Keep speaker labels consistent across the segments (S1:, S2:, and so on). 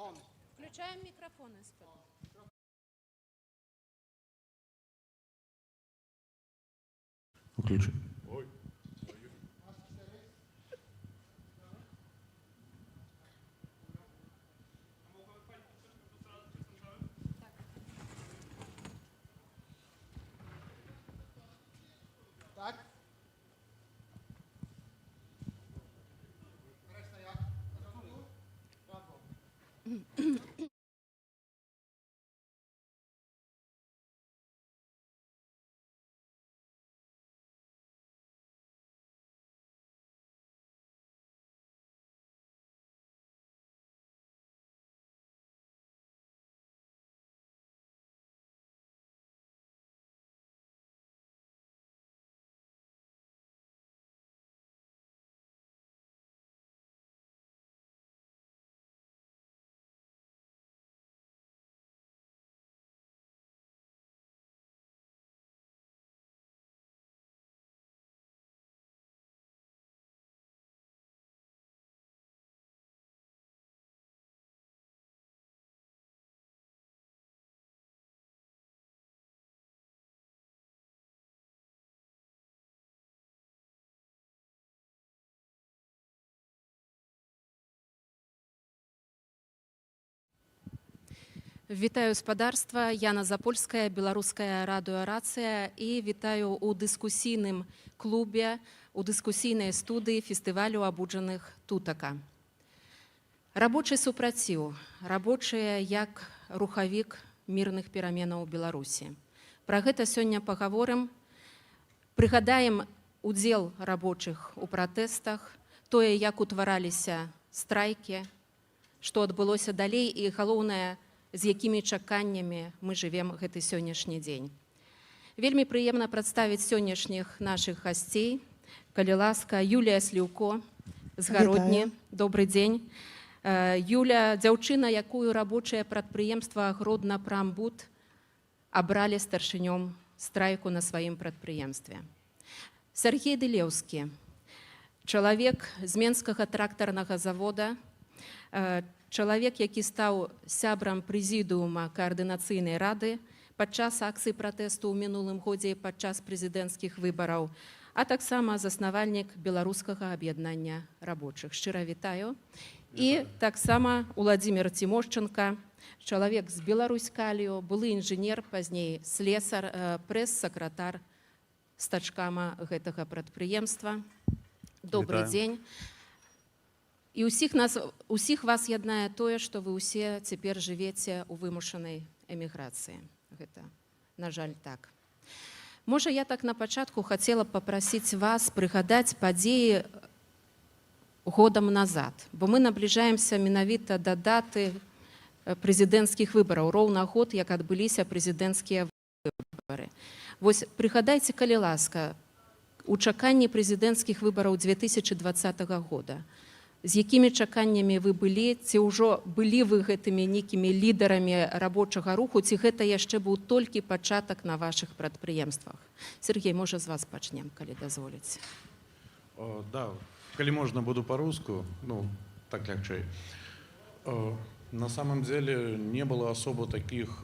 S1: Включаем микрофон, СП.
S2: Включи.
S3: Tak? Reszta jak? Brawo.
S1: Вітаю спадарства, Яна Запольская, беларуская радыёрацыя і вітаю ў дыскусійным клубе, у дыскусійнай студыі фестывалю абуджаных тутака. Рабочы супраціў, рабочыя як рухавік мірных пераменаў у Беларусі. Пра гэта сёння пагаворым, прыгадаем удзел рабочых у пратэстах, тое, як утвараліся страйкі, што адбылося далей і галоўнае, з якімі чаканнямі мы жывем гэты сённяшні дзень. Вельмі прыемна прадставіць сённяшніх нашых гасцей. Калі ласка, Юлія Сліўко з Гародні. Добры дзень. Юля, дзяўчына, якую рабочае прадпрыемства Гродна-Прамбуд абралі старшынём страйку на сваім прадпрыемстве. Сергей Дылеўскі, чалавек з Менскага трактарнага завода, чалавек, які стаў сябрам прэзідыума каардынацыйнай рады падчас акцый пратэсту ў мінулым годзе і падчас прэзідэнцкіх выбараў, а таксама заснавальнік беларускага аб'яднання рабочых. Шчыра вітаю. І таксама Уладзімір Цімошчанка, чалавек з Беларуськалію, былы інжынер, пазней слесар, прэс-сакратар стачкама гэтага прадпрыемства. Добры дзень. І усіх вас яднае тое, што вы ўсе цяпер жывеце ў вымушанай эміграцыі. Гэта, на жаль, так. Можа, я так на пачатку хацела папрасіць вас прыгадаць падзеі годам назад, бо мы набліжаемся менавіта да даты прэзідэнцкіх выбараў, роўна год, як адбыліся прэзідэнцкія выбары. Вось прыгадайце, калі ласка, у чаканні прэзідэнцкіх выбараў 2020 года, з якімі чаканнямі вы былі, ці ўжо былі вы гэтымі нейкімі лідарамі рабочага руху, ці гэта яшчэ быў толькі пачатак на вашых прадпрыемствах? Сергей, можа, з вас пачнем, калі дазволіць.
S2: Да, калі можна, буду по-руску, ну, так легче. На самом деле не было особо таких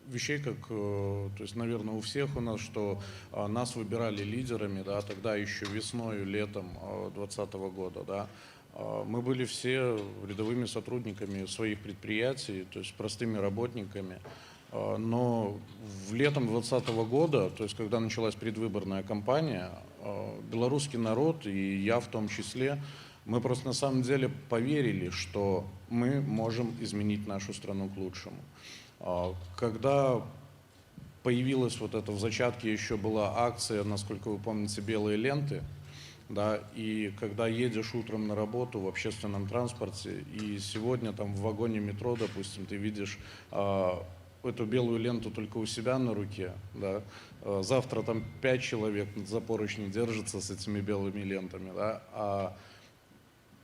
S2: вещей, как, то есть, наверное, у всех у нас, что нас выбирали лидерами, да, тогда еще весной, летом 2020 года, да. Мы были все рядовыми сотрудниками своих предприятий, то есть простыми работниками. Но в летом 2020 года, то есть когда началась предвыборная кампания, белорусский народ, и я в том числе, мы просто на самом деле поверили, что мы можем изменить нашу страну к лучшему. Когда появилась вот эта в зачатке еще была акция, насколько вы помните, «Белые ленты», да, и когда едешь утром на работу в общественном транспорте, и сегодня там в вагоне метро, допустим, ты видишь эту белую ленту только у себя на руке, да, завтра там 5 человек за поручни держатся с этими белыми лентами, да, а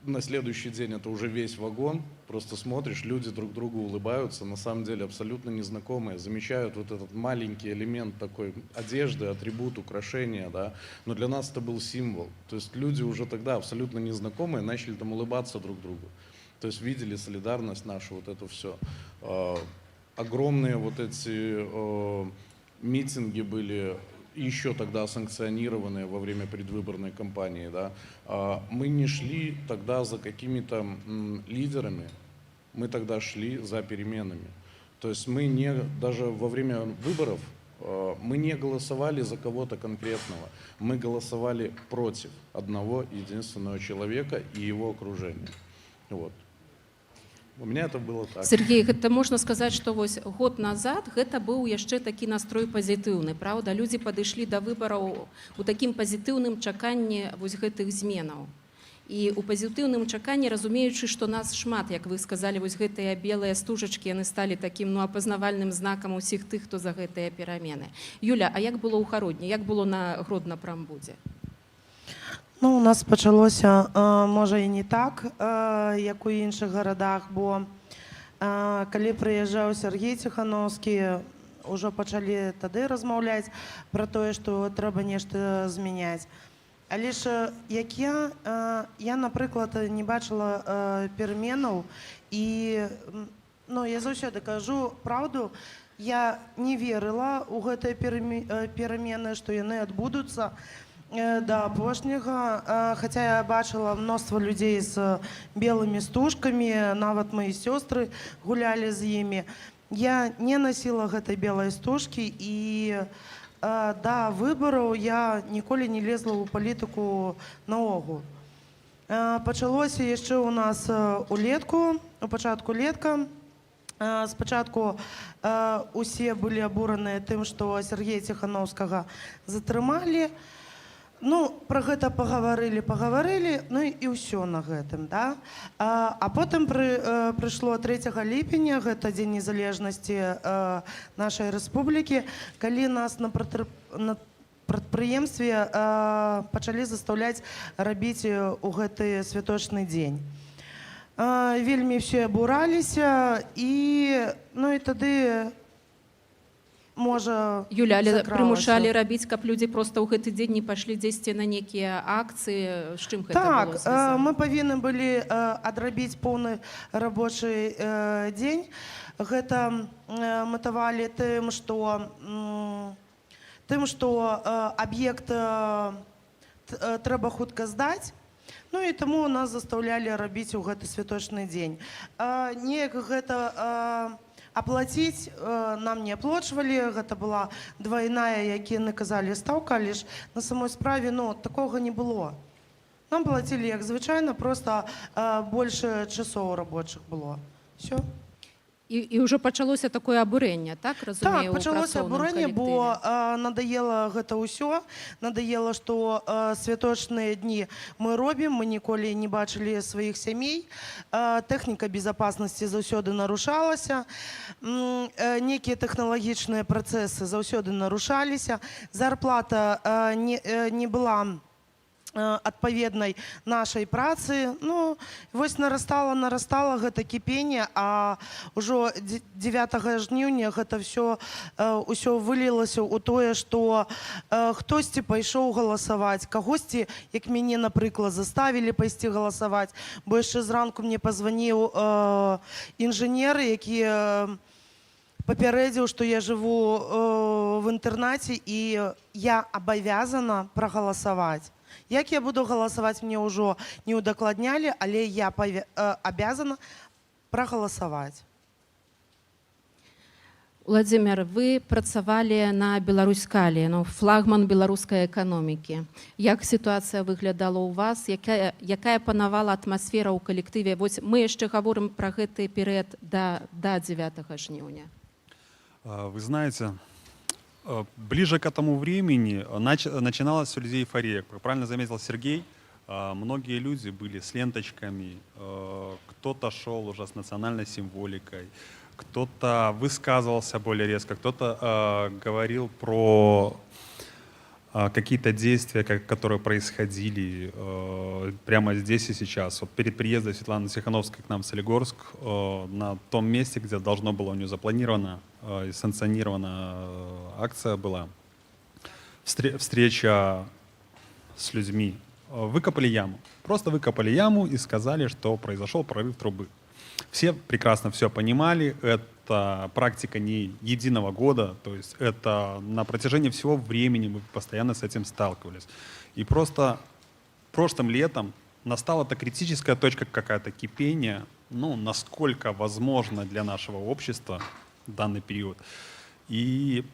S2: на следующий день это уже весь вагон, просто смотришь, люди друг другу улыбаются, на самом деле абсолютно незнакомые, замечают вот этот маленький элемент такой одежды, атрибут, украшения, да, но для нас это был символ, то есть люди уже тогда абсолютно незнакомые начали там улыбаться друг другу. То есть видели солидарность нашу, вот это все. Огромные вот эти митинги были еще тогда санкционированные во время предвыборной кампании. Да? Мы не шли тогда за какими-то лидерами, мы тогда шли за переменами. То есть мы не, даже во время выборов мы не голосовали за кого-то конкретного, мы голосовали против одного единственного человека и его окружения. Вот. У меня это было так.
S1: Сергей, гэта можна сказаць, што вось год назад гэта быў яшчэ такі настрой пазітыўны, праўда? Людзі падышлі да выбараў у такім пазітыўным чаканні вось гэтых зменаў. І ў пазітыўным чаканні, разумеючы, што нас шмат, як вы сказалі, вось гэтыя белыя стужачкі, яны сталі такім апазнавальным знакам усіх тых, хто за гэтыя перамены. Юля, а як было ў Гародні? Як было на Гродна-Прамбудзе?
S4: Ну, у нас пачалося, можа, і не так, як у іншых гарадах, бо калі прыязджаў Сергей Ціхановскі, ўжо пачалі тады размаўляць пра тое, што трэба нешта змяняць. Але ж як я, напрыклад, не бачыла пераменаў, і я заўсёды кажу праўду, я не верыла ў гэтыя перамены, што яны адбудуцца да апошняга, хаця я бачыла мноства людзей з белымі стужкамі, нават мои сёстры гулялі з імі. Я не насіла гэтай белай стужкі, і да выбараў я ніколі не лезла ў палітыку наогул. Пачалося яшчэ ў нас улетку, у пачатку летка. Спачатку усе былі абураныя тым, што Сергея Ціхановскага затрымалі. Пра гэта пагаварылі, і ўсё на гэтым, да? А потым прыйшло 3 ліпеня, гэта Дзень незалежнасці нашай рэспублікі, калі нас на прадпрыемстве пачалі застаўляць рабіць у гэты святочны дзень. Вельмі ўсе абураліся, і тады можа
S1: Юля, але
S4: закралася.
S1: прымушалі рабіць, каб людзі проста ў гэты дзень не пайшлі дзесьці на нейкія акцыі, з чым гэта было звязана?
S4: Мы павінны былі адрабіць поўны рабочы дзень. Гэта матавалі тым, што аб'ект трэба хутка здаць. І таму нас застаўлялі рабіць у гэты святочны дзень. Неяк гэта аплаціць нам не аплочвалі, гэта была двайная, як яны казалі, стаўка, але ж на самой справе такога не было. Нам плацілі як звычайна, проста больше часоў рабочых было. Все.
S1: І ўжо пачалося такое абурэнне, так, разумею,
S4: Так, пачалося абурэнне, бо надаела гэта ўсё, надаела, што святочныя дні мы робім, мы ніколі не бачылі сваіх сямей, тэхніка безопасности заўсёды нарушалася, некія тэхналагічныя працэсы заўсёды нарушаліся, зарплата не была адпаведнай нашай працы. Вось нарастала гэта кіпенне, а ўжо 9 жніўня гэта ўсё вылілася ў тое, што хтосьці пайшоў галасаваць, кагосьці, як мяне, напрыклад, заставілі пайсці галасаваць, бо яшчэ зранку мне пазваніў інжынер, які папярэдзіў, што я жыву в інтэрнаце і я абавязана прагаласаваць. Як я буду галасаваць, мне ўжо не ўдакладнялі, але я абязана прагаласаваць.
S1: Владзімир, вы працавалі на Беларуськалі, флагман беларускай эканомікі. Як сітуацыя выглядала ў вас? Якая панавала атмасфера ў калектыве? Вось мы яшчэ гаворым пра гэты перыяд да 9 жніўня.
S5: Вы знаете, ближе к этому времени начиналась у людей эйфория. Как правильно заметил Сергей, многие люди были с ленточками, кто-то шел уже с национальной символикой, кто-то высказывался более резко, кто-то говорил про какие-то действия, которые происходили прямо здесь и сейчас. Вот перед приездом Светланы Тихановской к нам в Солигорск, на том месте, где должно было у нее запланирована и санкционирована акция была, встреча с людьми, выкопали яму. Просто выкопали яму и сказали, что произошел прорыв трубы. Все прекрасно все понимали, это практика не единого года, то есть это на протяжении всего времени мы постоянно с этим сталкивались. И просто прошлым летом настала эта критическая точка какая-то кипения, ну, насколько возможно для нашего общества в данный период. И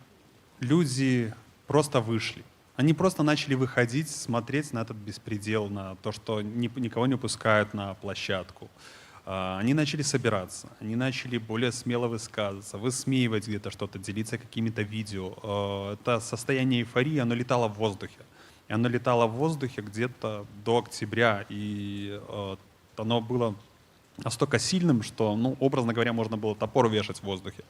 S5: люди просто вышли. Они просто начали выходить, смотреть на этот беспредел, на то, что никого не пускают на площадку. Они начали собираться, они начали более смело высказываться, высмеивать где-то что-то, делиться какими-то видео. Это состояние эйфории, оно летало в воздухе. И оно летало в воздухе где-то до октября. И оно было настолько сильным, что, ну, образно говоря, можно было топор вешать в воздухе.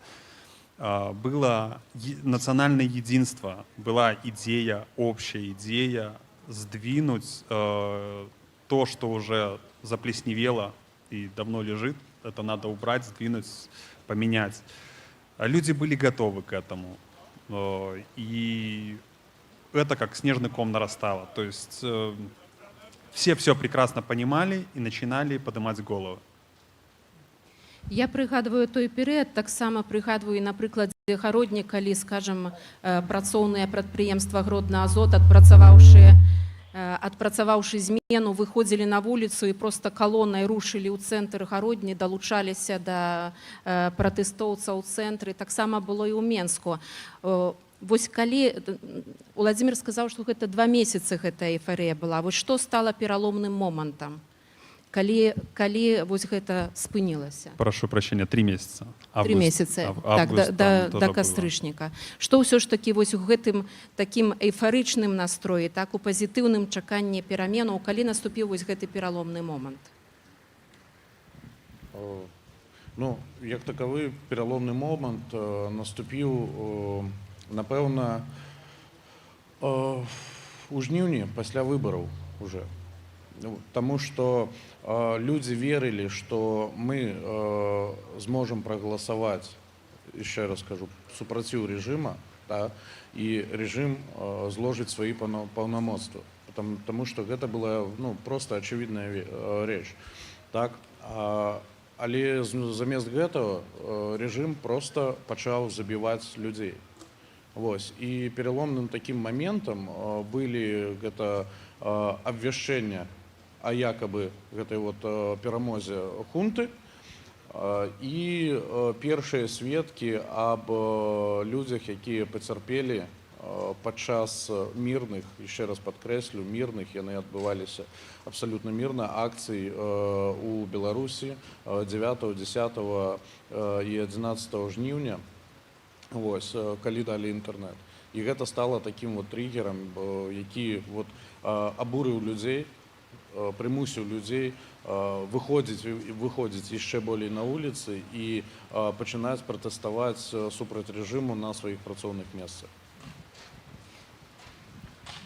S5: Было национальное единство, была идея, общая идея сдвинуть то, что уже заплесневело и давно лежит, это надо убрать, сдвинуть, поменять. Люди были готовы к этому. И это как снежный ком нарастало. То есть все прекрасно понимали и начинали поднимать голову.
S1: Я прыгадываю той перыяд, таксама прыгадваю і на прыкладзе гародні, калі, скажам, працоўныя прадпрыемства Гродна Азот, адпрацаваўшы змену, выходзілі на вуліцу і проста калонай рушылі ў цэнтр гародні, далучаліся да пратэстоўцаў у цэнтры. Таксама было і ў Менску. Вось калі Уладзімір сказаў, што гэта 2 месяцы гэтая эйфарыя была, вось што стала пераломным момантам? Калі вось гэта спынілася?
S5: Прошу прощения, 3 месяца.
S1: 3 месяцы, так, да кастрычніка. Што ўсё ж такі вось у гэтым такім эйфарычным настроі, так, у пазітыўным чаканні пераменаў, калі наступіў вось гэты пераломны момант?
S2: Ну, як такавы пераломны момант наступіў, напэўна, у жніўні пасля выбараў уже. Потому что люди верили, что мы сможем проголосовать, еще раз скажу, супротив режима, да, и режим зложить свои полномочия. Потому что это была, ну, просто очевидная речь. Так? Але замест гэтага режим просто пачаў забивать людей. Вось. И переломным таким моментом были гэта абвяшчэння о якобы гэтай вот перамозе хунты і першыя сведкі аб людзях, якія пацярпелі падчас мірных, яшчэ раз падкрэслю, мірных, яны адбываліся абсалютна мірна, акцый у Беларусі 9, 10 і 11 жніўня, вось, калі далі інтэрнэт. І гэта стала таким вот триггером, які вот абурыў людзей, прымусіў людзей выходзіць яшчэ болей на вуліцы і пачынаць пратэставаць супраць рэжыму на сваіх працоўных месцах.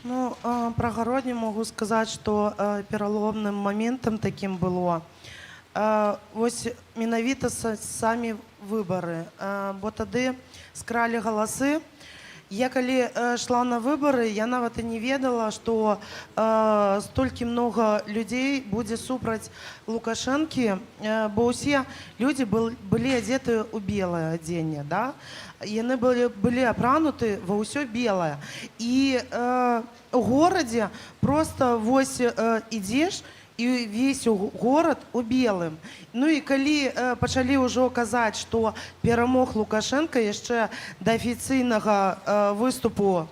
S4: Ну, про гародні могу сказаць, што пераломным моментам такім было вось менавіта самі выбары, бо тады скралі галасы. Я калі шла на выборы, я нават і не ведала, што столькі много людзей будзе супраць Лукашэнкі, бо ўсе людзі былі адзеты ў белае адзенне, да? Яны былі апрануты ва ўсё белае. І у горадзе просто вось ідзеш, і весь горад у белым. Ну і калі пачалі ўжо казаць, што перамог Лукашенко яшчэ да афіцыйнага выступу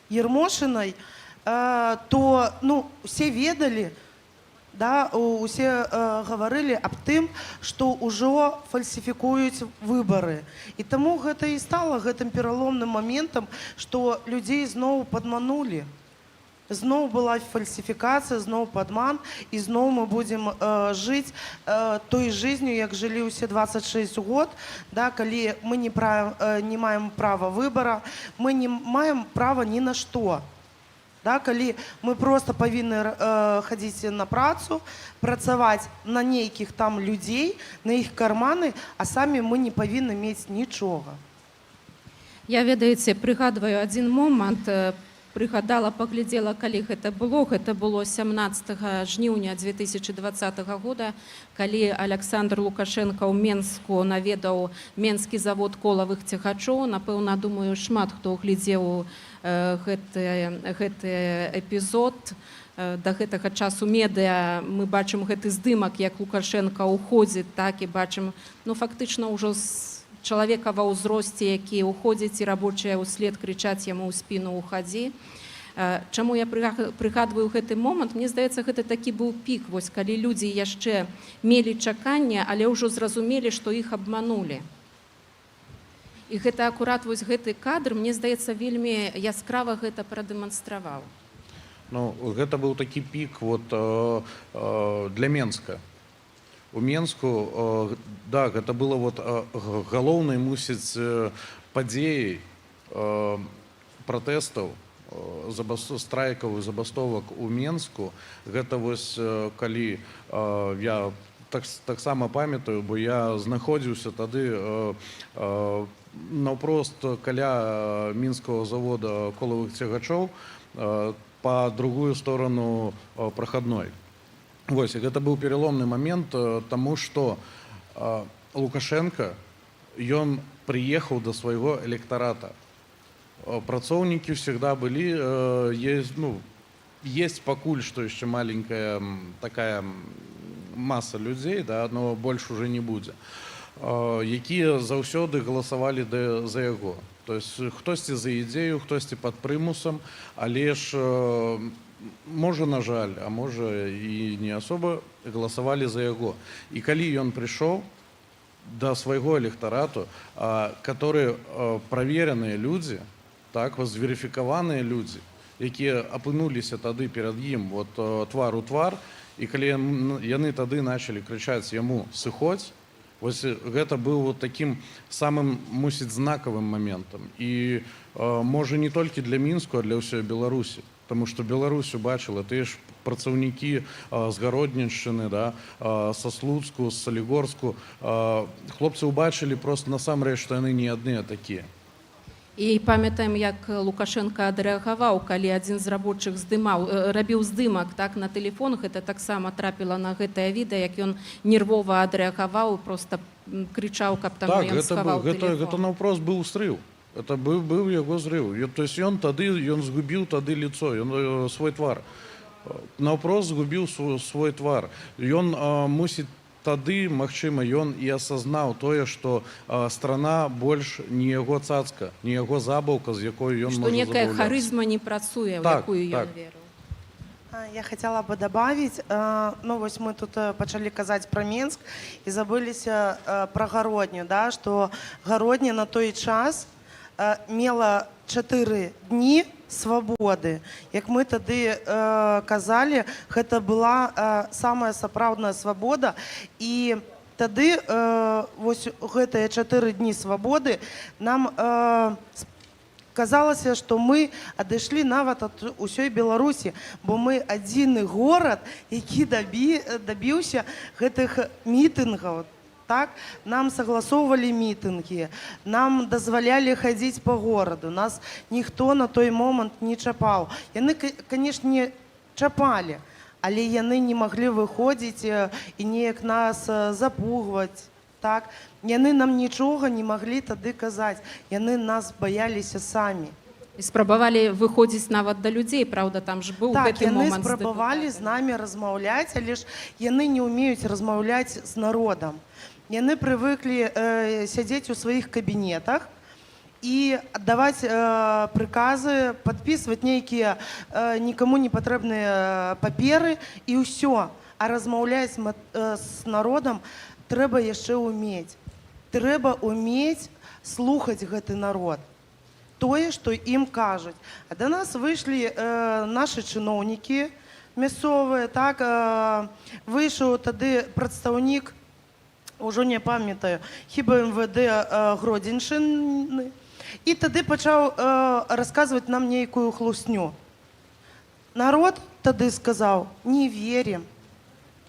S4: Ермошынай, то, ну, усе ведалі, да, усе гаварылі аб тым, што ўжо фальсіфікуюць выбары. І таму гэта і стала гэтым пераломным моментам, што людзей зноў падманулі. Зноў была фальсіфікацыя, зноў падман, і зноў мы будзем жыць той жизнью, як жылі ўсе 26 год, да, калі мы не маем права выбара, мы не маем права ні на што. Да, калі мы просто павінны хадзіць на працу, працаваць на нейкіх там людзей, на іх карманы, а самі мы не павінны мець нічога.
S1: Я, ведаеце, прыгадваю адзін момант. прыгадала, паглядзела, калі гэта было 17 жніўня 2020 года, калі Александр Лукашенко ў Менску наведаў Менскі завод колавых цягачоў. Напэўна, думаю, шмат хто глядзеў гэты эпізод. Да гэтага часу медыа мы бачым гэты здымак, як Лукашенко ўходзіць, так і бачым, фактычна ўжо чалавека ва ўзросце, які ўходзіць, і рабочыя ўслед крычаць яму ў спіну «Уходзі». Чаму я прыгадваю гэты момант? Мне здаецца, гэта такі быў пік, вось калі людзі яшчэ мелі чаканне, але ўжо зразумелі, што іх абманулі. І гэта акурат вось гэты кадр, мне здаецца, вельмі яскрава гэта прадэманстраваў.
S2: Ну, гэта быў такі пік для Менска. У Менску, да, гэта было галоўнай, мусіць, падзеяй пратэстаў, страйкаў і забастовак у Менску. Гэта вось калі я таксама памятаю, бо я знаходзіўся тады наўпрост каля мінскага завода колавых цягачоў по другую сторону проходной. Вось, і гэта быў переломны момент, таму што Лукашенко, ён прыехаў да свайго электарата. Працоўнікі всегда былі, есть пакуль што яшчэ маленькая такая маса людзей, да, но больш уже не будзе, якія заўсёды галасавалі за яго. То есть хтосьці за ідзею, хтосьці пад прымусам, але ж можа, на жаль, а можа і не асоба галасавалі за яго. І калі ён прыйшоў да свайго электарату, которые правереныя людзі, так, зверыфікаваныя людзі, якія апынуліся тады перад ім твар у твар, і калі яны тады началі крычаць яму «сыходзь», вось гэта быў такім самым, мусіць, знакавым моментам. І можа не толькі для Мінску, а для ўсёй Беларусі. Таму што Беларусь убачыла тыя ж працаўнікі з Гародніншчыны, да, са Слуцку, з Салігорску. Хлопцы ўбачылі проста насамрэч, што яны не адныя такія.
S1: І памятаем, як Лукашенко адрэагаваў, калі адзін з рабочых рабіў здымак, так, на тэлефон. Гэта таксама трапіла на гэтае відэа, як ён нервова адрэагаваў, проста крычаў, каб там ён схаваў тэлефон.
S2: Гэта наўпрост быў срыў. Это быў яго зрыў. То есть ён згубіў тады лицо, свой твар. Наўпрост згубіў свой твар. Ён мусіць тады, магчыма, ён і асазнаў тое, што страна больш не яго цацка, не яго забаўка, з якой ён можа забаўляцца.
S1: Што некая харызма не працуе, в якую ён верыў.
S4: Я хотела бы добавить, вось мы тут пачалі казаць про Менск і забыліся про Гародню, да, што Гародня на той час мела 4 дні свабоды. Як мы тады казалі, гэта была самая сапраўдная свабода, і тады вось гэтыя 4 дні свабоды нам казалася, што мы адышлі нават ад усёй Беларусі, бо мы адзіны горад, які дабіўся гэтых мітынгаў. Так, нам согласовывали мітинги, нам дозволяли ходить по городу, нас ніхто на той момент не чапаў. Яны, конечно, чапалі, але яны не маглі выходзіць і неяк нас запугваць. Так, яны нам нічога не маглі тады казаць, яны нас баяліся самі.
S1: І спрабавалі выходзіць нават да людзей, правда, там ж быў гэты момант.
S4: Так, яны спрабавалі з намі размаўляць, але ж яны не ўмеюць размаўляць з народам. Яны прывыклі сядзець у сваіх кабінетах і аддаваць прыказы, падпісваць нейкія нікому не патрэбныя паперы і ўсё. А размаўляць з народам трэба яшчэ ўмець. Трэба ўмець слухаць гэты народ. Тое, што ім кажуць. А да нас выйшлі нашы чыноўнікі мясцовыя, так, выйшаў тады прадстаўнік, ужо не памятаю, хіба МВД Гродзеншчыны, і тады пачаў расказваць нам нейкую хлусню. Народ тады сказаў: не верим,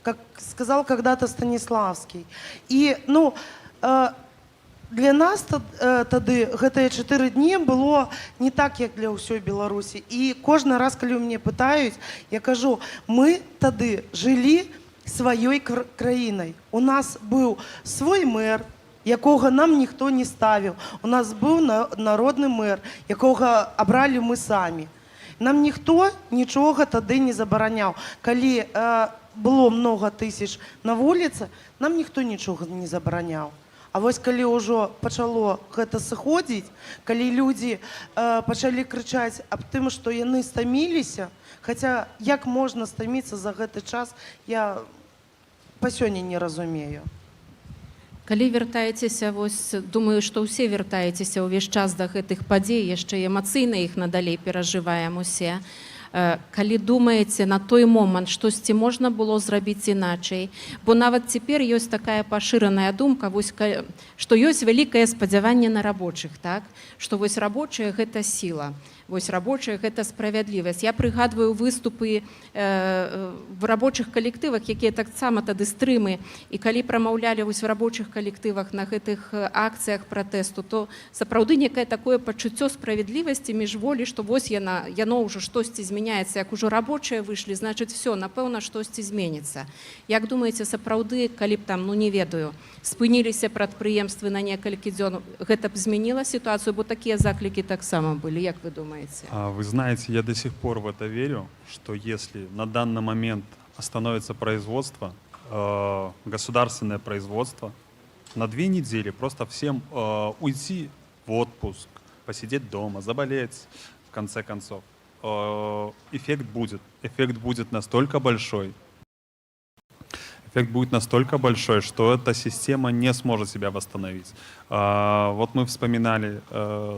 S4: как сказал когда-то Станиславский. И, для нас тады гэтыя 4 дні было не так, як для ўсёй Беларусі. І кожны раз, калі ў мяне пытаюць, я кажу, мы тады жылі сваёй краінай. У нас быў свой мэр, якога нам ніхто не ставіў. У нас быў народны мэр, якога абралі мы самі. Нам ніхто нічога тады не забараняў. Калі было много тысяч на вуліцы, нам ніхто нічога не забараняў. А вось калі ўжо пачало гэта сыходзіць, калі людзі пачалі крычаць аб тым, што яны стаміліся, хаця як можна стаміцца за гэты час, я па сёння не разумею.
S1: Калі вяртаецеся, вось, думаю, што ўсе вяртаецеся ўвесь час да гэтых падзей, яшчэ эмацыйна іх надалей перажываем усе. Калі думаеце на той момант, штосьці можна было зрабіць іначай, бо нават цяпер ёсць такая пашыраная думка, вось, што ёсць вялікае спадзяванне на рабочых, так? Што вось рабочыя – гэта сіла, вось рабочыя – гэта справядлівасць. Я прыгадваю выступы в рабочых калектывах, якія таксама тады стрымы, і калі прамаўлялі вось в рабочых калектывах на гэтых акцыях пратэсту, то сапраўды некае такое пачуццё справядлівасці міжволі, што вось яно ўжо штосьці змяняецца, як ужо рабочыя выйшлі, значыць, все, напэўна, штосьці зменіцца. Як думаеце, сапраўды, калі б там, ну не ведаю, спыніліся прадпрыемствы на некалькі дзён, гэта б змяніла сітуацыю, бо такія заклікі таксама былі, як вы думаете?
S5: Вы знаете, я до сих пор в это верю, что если на данный момент остановится производство, государственное производство, на 2 недели просто всем уйти в отпуск, посидеть дома, заболеть, в конце концов, эффект будет. Эффект будет настолько большой, что эта система не сможет себя восстановить. Вот мы вспоминали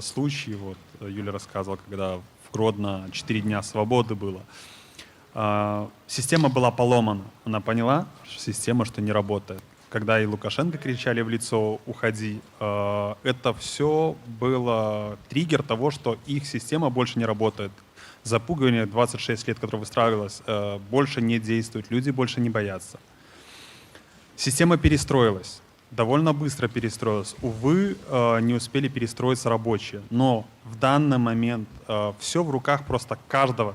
S5: случай, вот Юля рассказывала, когда в Гродно 4 дня свободы было. Система была поломана. Она поняла, что система, что не работает. Когда и Лукашенко кричали в лицо «уходи», это все было триггер того, что их система больше не работает. Запугивание 26 лет, которое выстраивалось, больше не действует, люди больше не боятся. Система перестроилась, довольно быстро перестроилась. Увы, не успели перестроиться рабочие. Но в данный момент все в руках просто каждый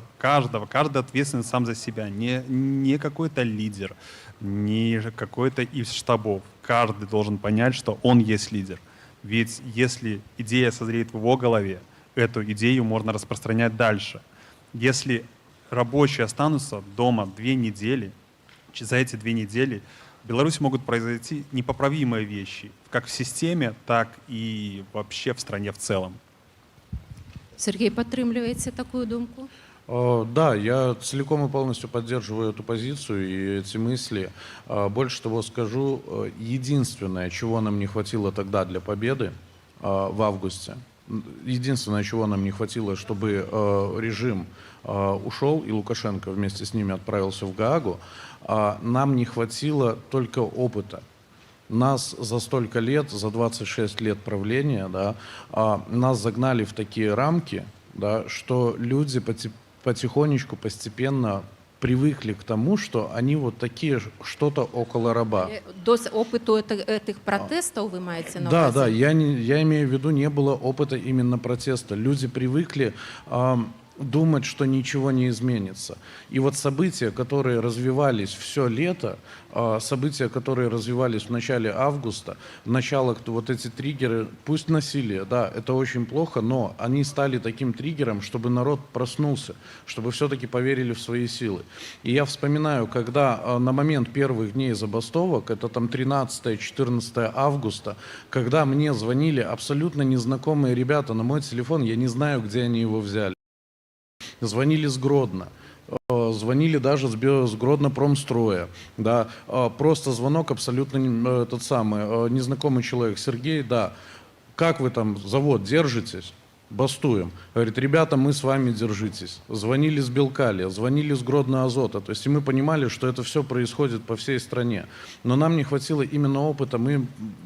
S5: ответственный сам за себя. Не какой-то лидер, не какой-то из штабов. Каждый должен понять, что он есть лидер. Ведь если идея созреет в его голове, эту идею можно распространять дальше. Если рабочие останутся дома 2 недели, за эти 2 недели в Беларуси могут произойти непоправимые вещи, как в системе, так и вообще в стране в целом.
S1: Сергей, падтрымліваеце такую думку?
S2: Да, я целиком и полностью поддерживаю эту позицию и эти мысли. Больше того скажу, единственное, чего нам не хватило тогда для победы в августе, единственное, чего нам не хватило, чтобы режим ушел и Лукашенко вместе с ними отправился в Гаагу, нам не хватило только опыта. Нас за столько лет, за 26 лет правления, да, нас загнали в такие рамки, да, что люди потихонечку, постепенно привыкли к тому, что они вот такие, что-то около раба.
S1: До опыту этих протестов вы маете на
S2: Да,
S1: увазі?
S2: да, я имею в виду, не было опыта именно протеста. Люди привыкли думать, что ничего не изменится. И вот события, которые развивались все лето, события, которые развивались в начале августа, начало, вот эти триггеры, пусть насилие, да, это очень плохо, но они стали таким триггером, чтобы народ проснулся, чтобы все-таки поверили в свои силы. И я вспоминаю, когда на момент первых дней забастовок, это там 13-14 августа, когда мне звонили абсолютно незнакомые ребята на мой телефон, я не знаю, где они его взяли. Звонили с Гродно, звонили даже с Гродно-Промстроя, да, просто звонок абсолютно незнакомый человек. Сергей, да, как вы там, завод, держитесь? Бастуем. Говорит, ребята, мы с вами, держитесь. Звонили с Белкалия, звонили с Гродно-Азота. То есть и мы понимали, что это все происходит по всей стране. Но нам не хватило именно опыта. Мы,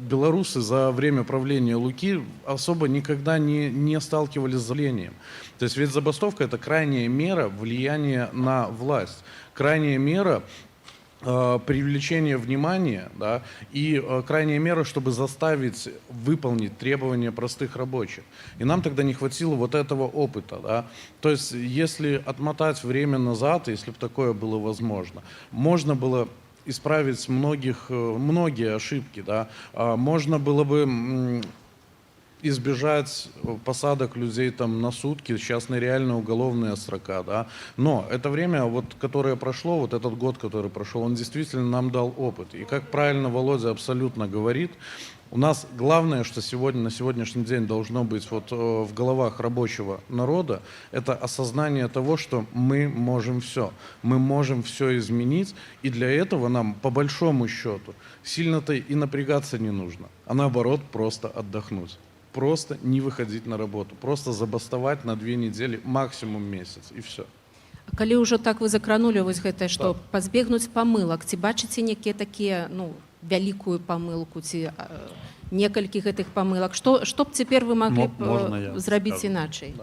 S2: белорусы, за время правления Луки особо никогда не сталкивались с давлением. То есть ведь забастовка – это крайняя мера влияния на власть. Крайняя мера привлечение внимания, да, и крайняя мера, чтобы заставить выполнить требования простых рабочих. И нам тогда не хватило вот этого опыта. Да. То есть если отмотать время назад, если бы такое было возможно, можно было исправить многие ошибки. Да. Можно было бы избежать посадок людей там на сутки, сейчас нереально уголовная строка, да. Но это время, вот, которое прошло, вот этот год, который прошел, он действительно нам дал опыт. И как правильно Володя абсолютно говорит, у нас главное, что сегодня, на сегодняшний день должно быть вот в головах рабочего народа, это осознание того, что мы можем все изменить, и для этого нам, по большому счету, сильно-то и напрягаться не нужно, а наоборот просто отдохнуть. Просто не выходить на работу, просто забастовать на 2 недели, максимум месяц, и все.
S1: Калі ўжо так вы закранули вось гэта, што пазбегнуць памылак, ці бачыце некія такія, ну, вялікую памылку, ці некалькі гэтых памылак, што б цяпер вы маглі
S5: Можно я
S1: б зрабіць
S5: скажу?
S1: іначай?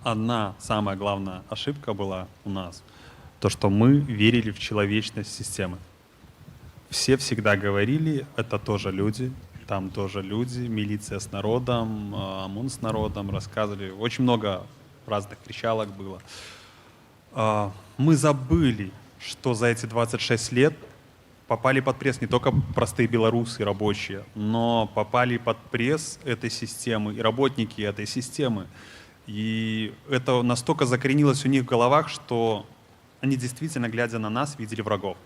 S5: Одна самая главная ошибка была у нас, то, что мы верили в человечность системы. Все всегда говорили, это тоже люди, там тоже люди, милиция с народом, ОМОН с народом, рассказывали. Очень много разных кричалок было. Мы забыли, что за эти 26 лет попали под пресс не только простые белорусы, рабочие, но попали под пресс этой системы и работники этой системы. И это настолько закоренилось у них в головах, что они действительно, глядя на нас, видели врагов.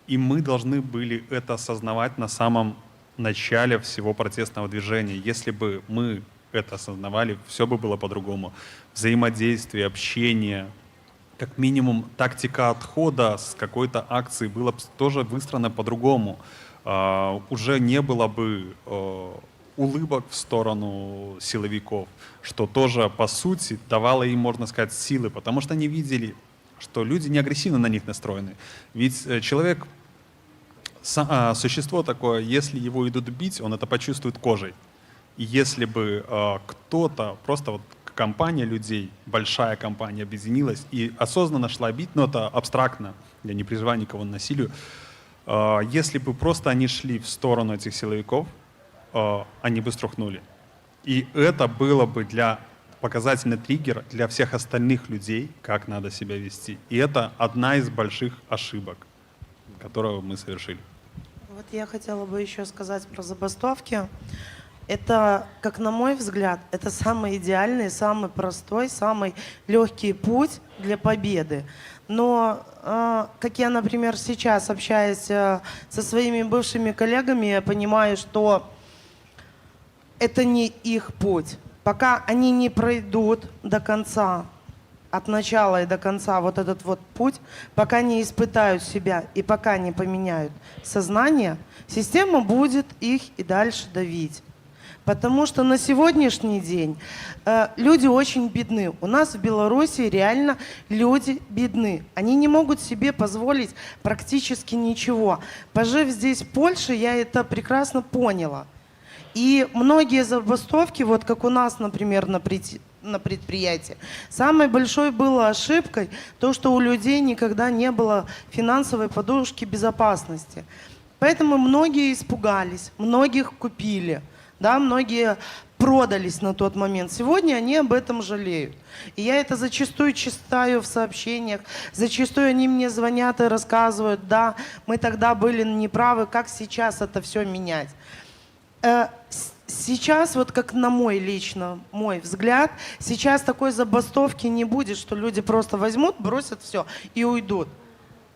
S5: И мы должны были это осознавать на самом начале всего протестного движения. Если бы мы это осознавали, все бы было по-другому. Взаимодействие, общение, как минимум тактика отхода с какой-то акции была бы тоже выстроена по-другому. Уже не было бы улыбок в сторону силовиков, что тоже, по сути, давало им, можно сказать, силы, потому что они видели, что люди не агрессивно на них настроены. Ведь человек, существо такое, если его идут бить, он это почувствует кожей. И если бы кто-то, просто вот компания людей, большая компания объединилась и осознанно шла бить, но это абстрактно, я не призываю никого к насилию, если бы просто они шли в сторону этих силовиков, они бы струхнули. И это было бы показательный триггер для всех остальных людей, как надо себя вести. И это одна из больших ошибок, которую мы совершили.
S4: Вот я хотела бы еще сказать про забастовки. Это, как на мой взгляд, это самый идеальный, самый простой, самый легкий путь для победы. Но, как я, например, сейчас общаюсь со своими бывшими коллегами, я понимаю, что это не их путь. Пока они не пройдут до конца, от начала и до конца вот этот вот путь, пока не испытают себя и пока не поменяют сознание, система будет их и дальше давить. Потому что на сегодняшний день люди очень бедны. У нас в Беларуси реально люди бедны. Они не могут себе позволить практически ничего. Пожив здесь, в Польше, я это прекрасно поняла. И многие забастовки, вот как у нас, например, на предприятии, самой большой была ошибкой то, что у людей никогда не было финансовой подушки безопасности. Поэтому многие испугались, многих купили. Да, многие продались на тот момент. Сегодня они об этом жалеют. И я это зачастую читаю в сообщениях, зачастую они мне звонят и рассказывают, да, мы тогда были неправы, как сейчас это все менять. Сейчас, вот как на мой взгляд, сейчас такой забастовки не будет, что люди просто возьмут, бросят все и уйдут.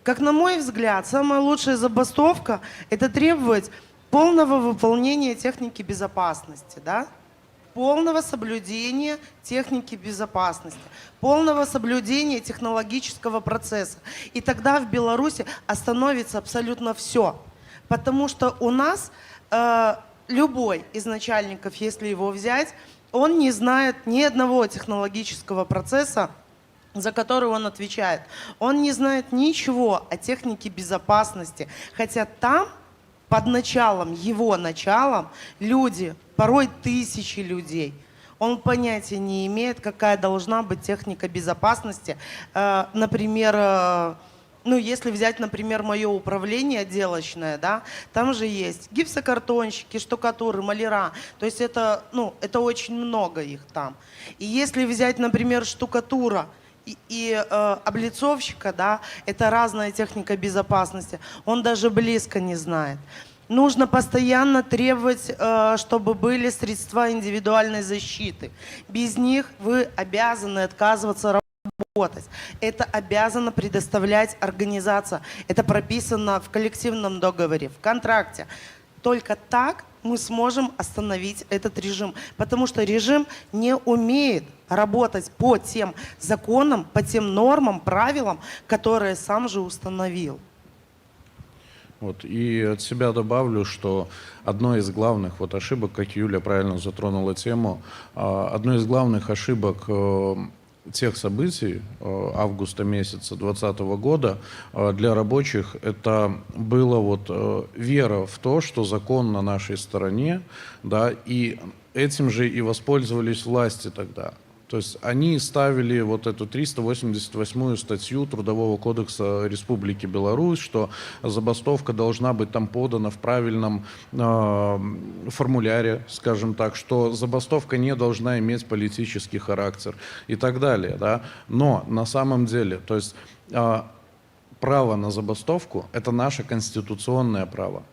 S4: Как на мой взгляд, самая лучшая забастовка – это требовать полного выполнения техники безопасности, да? Полного соблюдения техники безопасности, полного соблюдения технологического процесса. И тогда в Беларуси остановится абсолютно все. Потому что у нас любой из начальников, если его взять, он не знает ни одного технологического процесса, за который он отвечает. Он не знает ничего о технике безопасности, хотя там под его началом, люди, порой тысячи людей, он понятия не имеет, какая должна быть техника безопасности. Например, ну, если взять, например, мое управление отделочное, да, там же есть гипсокартонщики, штукатуры, маляра. То есть это, ну, это очень много их там. И если взять, например, штукатура и облицовщика, да, это разная техника безопасности, он даже близко не знает. Нужно постоянно требовать, чтобы были средства индивидуальной защиты. Без них вы обязаны отказываться работать. Это обязана предоставлять организация. Это прописано в коллективном договоре, в контракте. Только так мы сможем остановить этот режим. Потому что режим не умеет работать по тем законам, по тем нормам, правилам, которые сам же установил.
S2: Вот. И от себя добавлю, что одной из главных вот ошибок, как Юля правильно затронула тему, одной из главных ошибок тех событий августа месяца 2020 года для рабочих это была вот вера в то, что закон на нашей стороне, да, и этим же и воспользовались власти тогда. То есть они ставили вот эту 388-ю статью Трудового кодекса Республики Беларусь, что забастовка должна быть там подана в правильном формуляре, скажем так, что забастовка не должна иметь политический характер и так далее. Да? Но на самом деле, то есть право на забастовку – это наше конституционное право.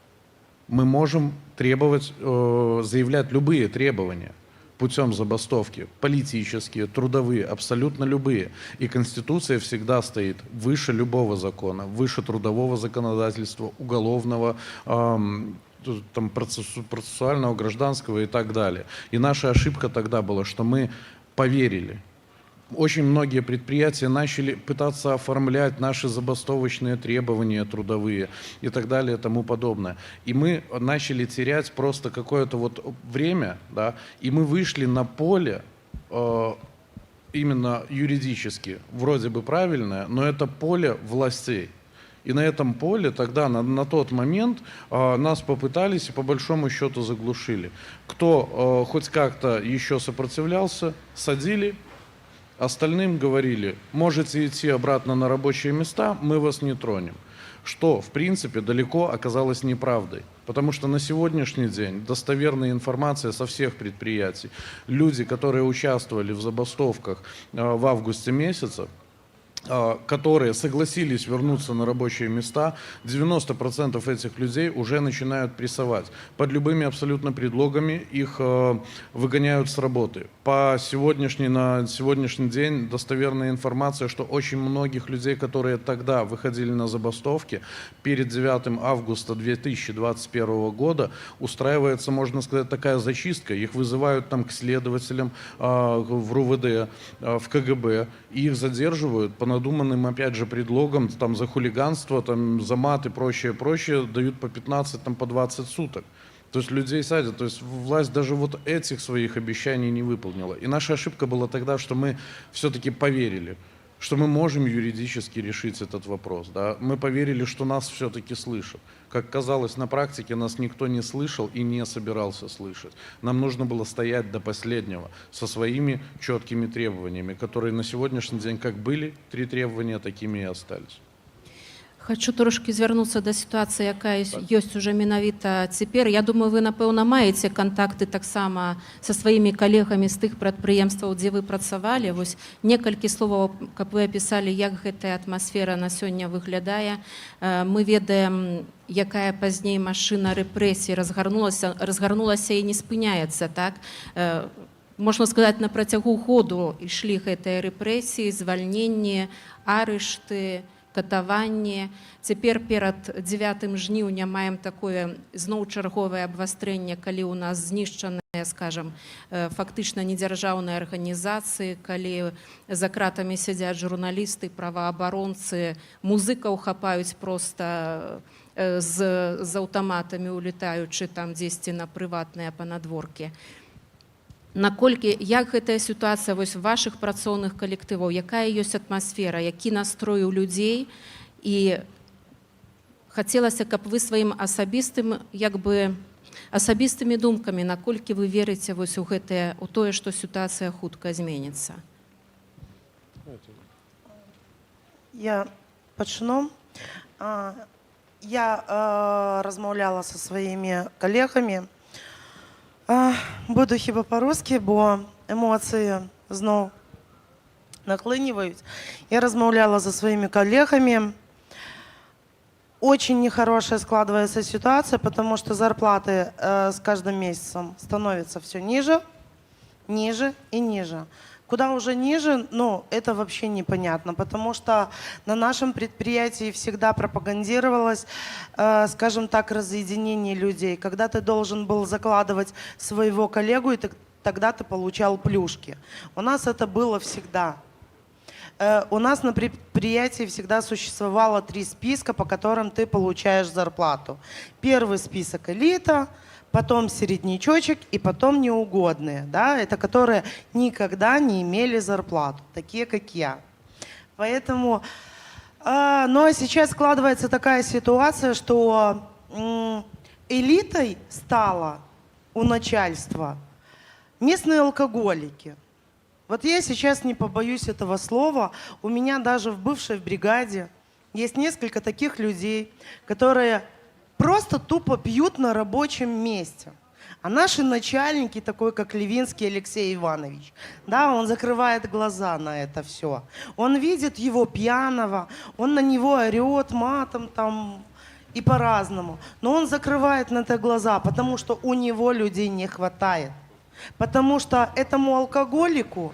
S2: Мы можем требовать, заявлять любые требования путем забастовки, политические, трудовые, абсолютно любые. И Конституция всегда стоит выше любого закона, выше трудового законодательства, уголовного, там, процессуального, гражданского и так далее. И наша ошибка тогда была, что мы поверили. Очень многие предприятия начали пытаться оформлять наши забастовочные требования трудовые и так далее и тому подобное. И мы начали терять просто какое-то вот время, да, и мы вышли на поле именно юридически, вроде бы правильное, но это поле властей. И на этом поле тогда, на тот момент, нас попытались и по большому счету заглушили. Кто хоть как-то еще сопротивлялся, садили. Остальным говорили, можете идти обратно на рабочие места, мы вас не тронем. Что, в принципе, далеко оказалось неправдой. Потому что на сегодняшний день достоверная информация со всех предприятий, люди, которые участвовали в забастовках в августе месяце, которые согласились вернуться на рабочие места, 90% этих людей уже начинают прессовать. Под любыми абсолютно предлогами их выгоняют с работы. На сегодняшний день достоверная информация, что очень многих людей, которые тогда выходили на забастовки, перед 9 августа 2021 года устраивается, можно сказать, такая зачистка. Их вызывают там к следователям в РУВД, в КГБ, и их задерживают по надуманным, опять же, предлогам, там, за хулиганство, там, за мат и прочее, дают по 15, там, по 20 суток. То есть людей садят, то есть власть даже вот этих своих обещаний не выполнила. И наша ошибка была тогда, что мы все-таки поверили, что мы можем юридически решить этот вопрос. Да? Мы поверили, что нас все-таки слышат. Как казалось, на практике нас никто не слышал и не собирался слышать. Нам нужно было стоять до последнего со своими четкими требованиями, которые на сегодняшний день как были 3 требования, такими и остались.
S1: Хочу трошки звернуцца да сітуацыі, якая ёсць уже менавіта цяпер. Я думаю, вы, напэўна, маеце кантакты таксама са сваімі калегамі з тых прадпрыемстваў, дзе вы працавалі. Вось некалькі словаў, каб вы апісалі, як гэтая атмасфера на сёння выглядае. Мы ведаем, якая пазней машына рэпрэсій разгарнулася і не спыняецца, так? Можна сказаць, на працягу году ішлі гэтыя рэпрэсіі, звальненні, арышты, катаванне. Цяпер перад 9 жніўня маем такое зноў чарговае абвастрэнне, калі ў нас знішчаныя, скажам, фактычна недзяржаўныя арганізацыі, калі за кратамі сядзяць журналісты, праваабаронцы, музыкаў хапаюць проста з аўтаматамі, улетаючы там дзесьці на прыватныя панадворкі. Наколькі, як гэтая сітуацыя вось вашых працоўных калектываў, якая ёсць атмасфера, які настрой у людзей, і хацелася, каб вы сваім асабістымі думкамі, наколькі вы верыце вось у тое, што сітуацыя хутка зменіцца.
S4: Я пачну. Я розмовляла зі своїми колегами. Буду хіба по-русски, бо емоції знов нахлынивают. Я размовляла со своими коллегами. Очень нехорошая складывается ситуация, потому что зарплаты с каждым месяцем становятся все ниже, ниже и ниже. Куда уже ниже, ну, это вообще непонятно, потому что на нашем предприятии всегда пропагандировалось, скажем так, разъединение людей. Когда ты должен был закладывать своего коллегу, и тогда ты получал плюшки. У нас это было всегда. У нас на предприятии всегда существовало 3 списка, по которым ты получаешь зарплату. Первый список — элита, потом середнячочек и потом неугодные, да, это которые никогда не имели зарплату, такие как я. Поэтому, ну а сейчас складывается такая ситуация, что элитой стало у начальства местные алкоголики. Вот я сейчас не побоюсь этого слова. У меня даже в бывшей бригаде есть несколько таких людей, которые просто тупо пьют на рабочем месте. А наши начальники, такой как Левинский Алексей Иванович, да, он закрывает глаза на это все. Он видит его пьяного, он на него орет матом там и по-разному. Но он закрывает на это глаза, потому что у него людей не хватает. Потому что этому алкоголику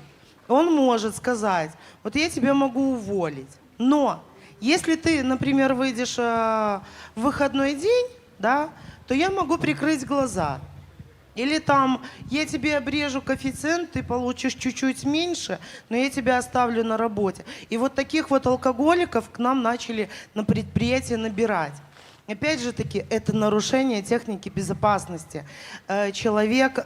S4: он может сказать: вот я тебя могу уволить, но если ты, например, выйдешь в выходной день, да, то я могу прикрыть глаза. Или там я тебе обрежу коэффициент, ты получишь чуть-чуть меньше, но я тебя оставлю на работе. И вот таких вот алкоголиков к нам начали на предприятие набирать. Опять же таки, это нарушение техники безопасности. Человек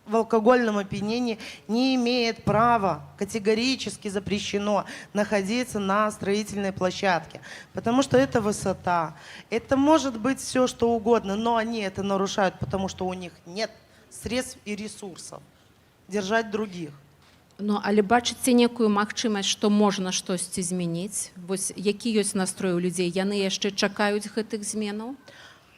S4: в алкогольном опьянении не имеет права, категорически запрещено находиться на строительной площадке, потому что это высота, это может быть все что угодно, но они это нарушают, потому что у них нет средств и ресурсов держать других.
S1: Ну, але бачыце некую магчымасць, што можна штосьці змяніць? Вось які ёсць настрой у людзей? Яны яшчэ чакаюць гэтых зменаў?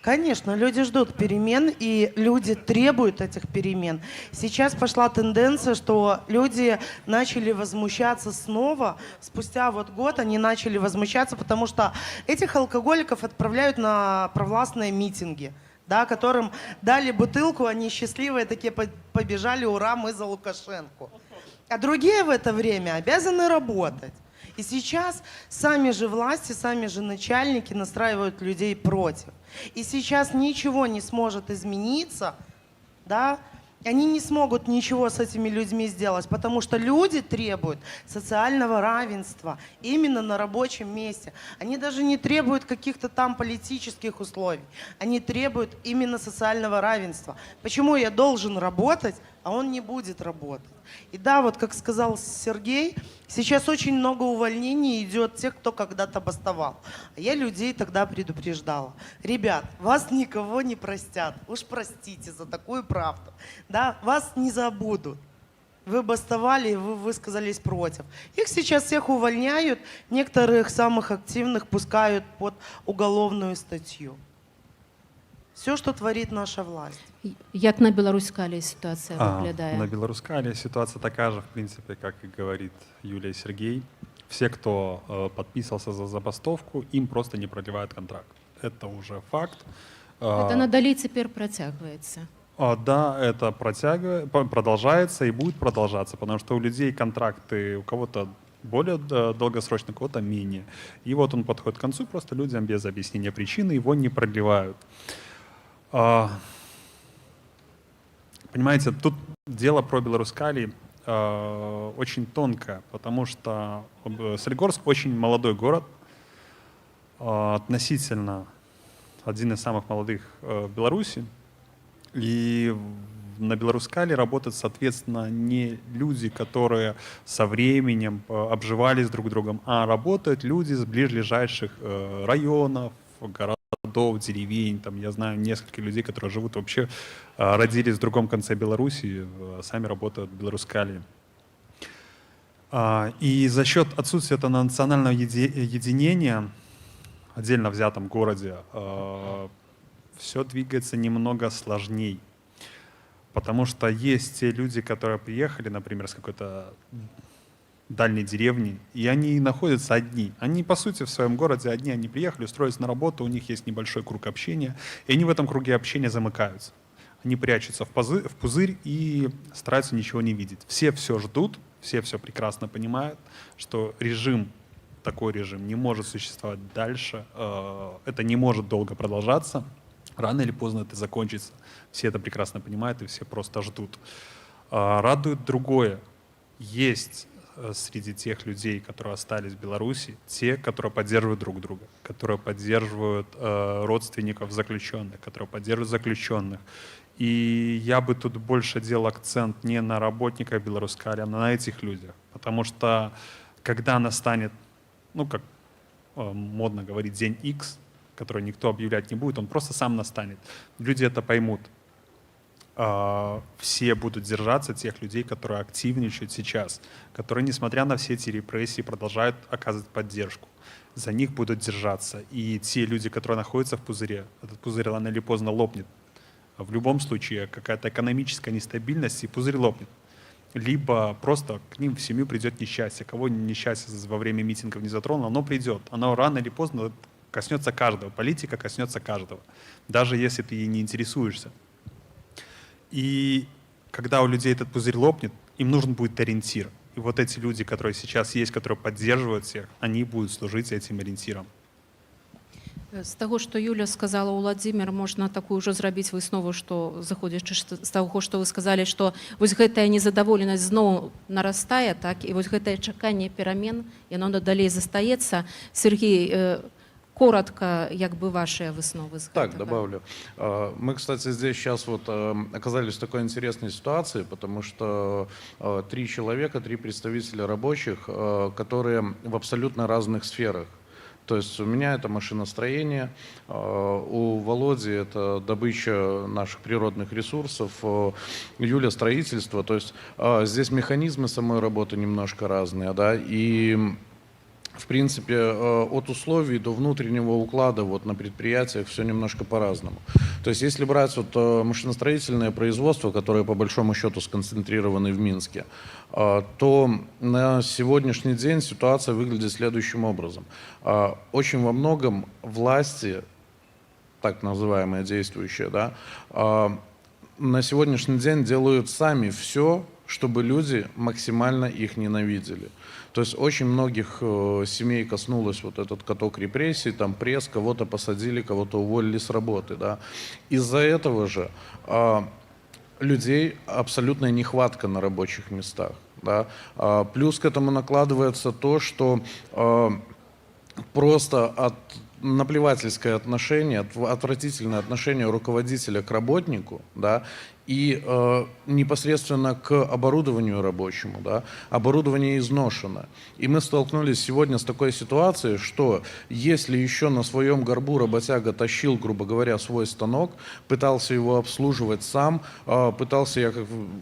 S4: Конечно, люди ждут перемен, и люди требуют этих перемен. Сейчас пошла тенденция, что люди начали возмущаться снова. Спустя вот год они начали возмущаться, потому что этих алкоголиков отправляют на провластные митинги, да, которым дали бутылку, они счастливые такие побежали: ура, мы за Лукашенко. А другие в это время обязаны работать. И сейчас сами же власти, сами же начальники настраивают людей против. И сейчас ничего не сможет измениться, да? Они не смогут ничего с этими людьми сделать, потому что люди требуют социального равенства именно на рабочем месте. Они даже не требуют каких-то там политических условий. Они требуют именно социального равенства. Почему я должен работать, а он не будет работать? И да, вот как сказал Сергей, сейчас очень много увольнений идет тех, кто когда-то бастовал. А я людей тогда предупреждала: ребят, вас никого не простят, уж простите за такую правду. Да, вас не забудут. Вы бастовали, вы высказались против. Их сейчас всех увольняют, некоторых самых активных пускают под уголовную статью. Все, что творит наша власть.
S1: Як на Беларуськалі ситуація виглядає?
S5: На Беларуськале ситуация такая же, в принципе, как и говорит Юлия и Сергей. Все, кто подписывался за забастовку, им просто не продлевают контракт. Это уже факт.
S1: Гэта надалей цяпер працягваецца.
S5: Да, это продолжается и будет продолжаться, потому что у людей контракты, у кого-то более долгосрочные, у кого-то менее. И вот он подходит к концу, просто людям без объяснения причины его не продлевают. Понимаете, тут дело про Беларуськали очень тонкое, потому что Солигорск очень молодой город, относительно один из самых молодых в Беларуси. И на Беларуськали работают, соответственно, не люди, которые со временем обживались друг другом, а работают люди из ближайших районов, городов, деревень. Там, я знаю несколько людей, которые живут вообще, родились в другом конце Беларуси, сами работают в Беларуськали. И за счет отсутствия этого национального единения в отдельно взятом городе все двигается немного сложней. Потому что есть те люди, которые приехали, например, с какой-то дальней деревни, и они находятся одни. Они, по сути, в своем городе одни, они приехали, устроились на работу, у них есть небольшой круг общения, и они в этом круге общения замыкаются. Они прячутся в пузырь и стараются ничего не видеть. Все ждут, все прекрасно понимают, что такой режим не может существовать дальше, это не может долго продолжаться, рано или поздно это закончится. Все это прекрасно понимают и все просто ждут. Радует другое. Есть среди тех людей, которые остались в Беларуси, те, которые поддерживают друг друга, которые поддерживают родственников заключенных, которые поддерживают заключенных. И я бы тут больше делал акцент не на работниках Беларуськали, а на этих людях. Потому что когда настанет, как модно говорить, день X, который никто объявлять не будет, он просто сам настанет. Люди это поймут. Все будут держаться тех людей, которые активничают сейчас, которые, несмотря на все эти репрессии, продолжают оказывать поддержку. За них будут держаться. И те люди, которые находятся в пузыре, этот пузырь рано или поздно лопнет. В любом случае какая-то экономическая нестабильность, и пузырь лопнет. Либо просто к ним в семью придет несчастье. Кого несчастье во время митингов не затронуло, оно придет. Оно рано или поздно коснется каждого. Политика коснется каждого. Даже если ты ей не интересуешься. И когда у людей этот пузырь лопнет, им нужен будет ориентир. И вот эти люди, которые сейчас есть, которые поддерживают всех, они будут служить этим ориентиром.
S1: З таго, што Юля сказала, Уладзімір, можна такую ўжо зрабіць выснову, што, заходзячы з таго, што вы сказалі, што вось гэтая незадаволенасць зноў нарастае, так, і вось гэтае чаканне перамен, яно надалей застаецца. Сергей, коротко, ваши высновы.
S2: Так, добавлю. Мы, кстати, здесь сейчас оказались в такой интересной ситуации, потому что 3 человека, 3 представителя рабочих, которые в абсолютно разных сферах. То есть у меня это машиностроение, у Володи это добыча наших природных ресурсов, Юля строительство. То есть здесь механизмы самой работы немножко разные, да, и в принципе от условий до внутреннего уклада на предприятиях все немножко по-разному. То есть если брать машиностроительное производство, которое по большому счету сконцентрировано в Минске, то на сегодняшний день ситуация выглядит следующим образом. Очень во многом власти, так называемые действующие, да, на сегодняшний день делают сами все, чтобы люди максимально их ненавидели. То есть очень многих семей коснулось этот каток репрессий, там пресс, кого-то посадили, кого-то уволили с работы. Да. Из-за этого же людей абсолютная нехватка на рабочих местах. Да. Плюс к этому накладывается то, что просто наплевательское отношение, отвратительное отношение руководителя к работнику, да, и непосредственно к оборудованию рабочему. Да, оборудование изношено. И мы столкнулись сегодня с такой ситуацией, что если еще на своем горбу работяга тащил, грубо говоря, свой станок, пытался его обслуживать сам, пытался, я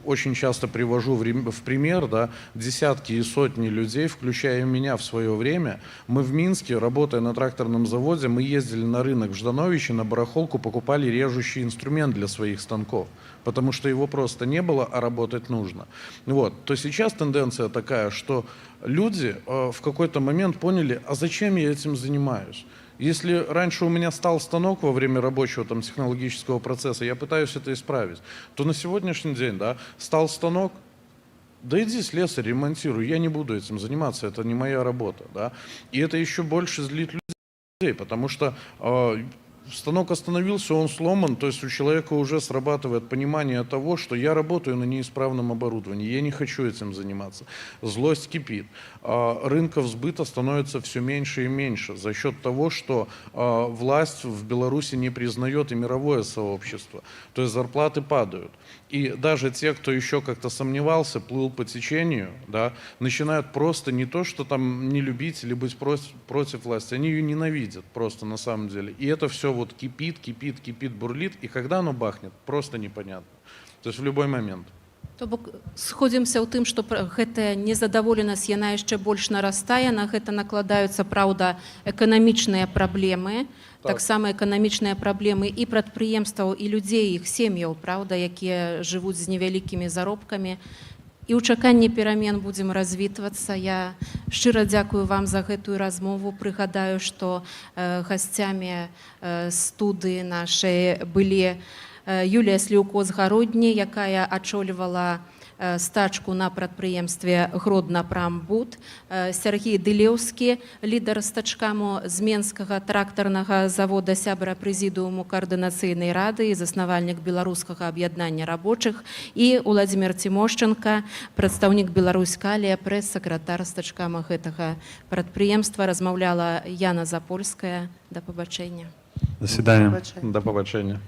S2: очень часто привожу в пример, да, десятки и сотни людей, включая меня в свое время, мы в Минске, работая на тракторном заводе, мы ездили на рынок в Ждановичи, на барахолку, покупали режущий инструмент для своих станков. Потому что его просто не было, а работать нужно. То сейчас тенденция такая, что люди в какой-то момент поняли, а зачем я этим занимаюсь? Если раньше у меня стал станок во время рабочего технологического процесса, я пытаюсь это исправить, то на сегодняшний день, да, стал станок, да иди слесарь, ремонтируй, я не буду этим заниматься, это не моя работа. Да? И это еще больше злит людей, потому что станок остановился, он сломан, то есть у человека уже срабатывает понимание того, что я работаю на неисправном оборудовании, я не хочу этим заниматься. Злость кипит. Рынков сбыта становится все меньше и меньше за счет того, что власть в Беларуси не признает и мировое сообщество. То есть зарплаты падают. И даже те, кто еще как-то сомневался, плыл по течению, да, начинают просто не то, что там не любить или быть против власти, они ее ненавидят просто на самом деле. И это все кипит, бурлит, и когда оно бахнет, просто непонятно. То есть в любой момент.
S1: То бок сходзімся ў тым, што гэтая незадаволенасць яна яшчэ больш нарастае, на гэта накладаюцца, праўда, эканамічныя праблемы, таксама эканамічныя праблемы і прадпрыемстваў, і людзей, іх сем'яў, праўда, якія жывуць з невялікімі заробкамі. І ў чаканні перамен будзем развітвацца. Я шчыра дзякую вам за гэтую размову. Прыгадаю, што гасцямі студыі нашай былі Юлія Сліўко-Згародні, якая ачольвала стачку на прадпрыемстве Гродна-Прамбуд, Сергій Дылеўскі, лідар стачкаму з Менскага трактарнага завода, сябра прэзідыуму каардынацыйнай рады і заснавальнік беларускага аб'яднання рабочых, і Уладзімір Цімошчанка, прадстаўнік Беларуськалія, прэс-сакратар стачкама гэтага прадпрыемства. Размаўляла Яна Запольская. Да пабачэння.
S5: До свидания.
S4: Вибачайте.
S2: До побачення.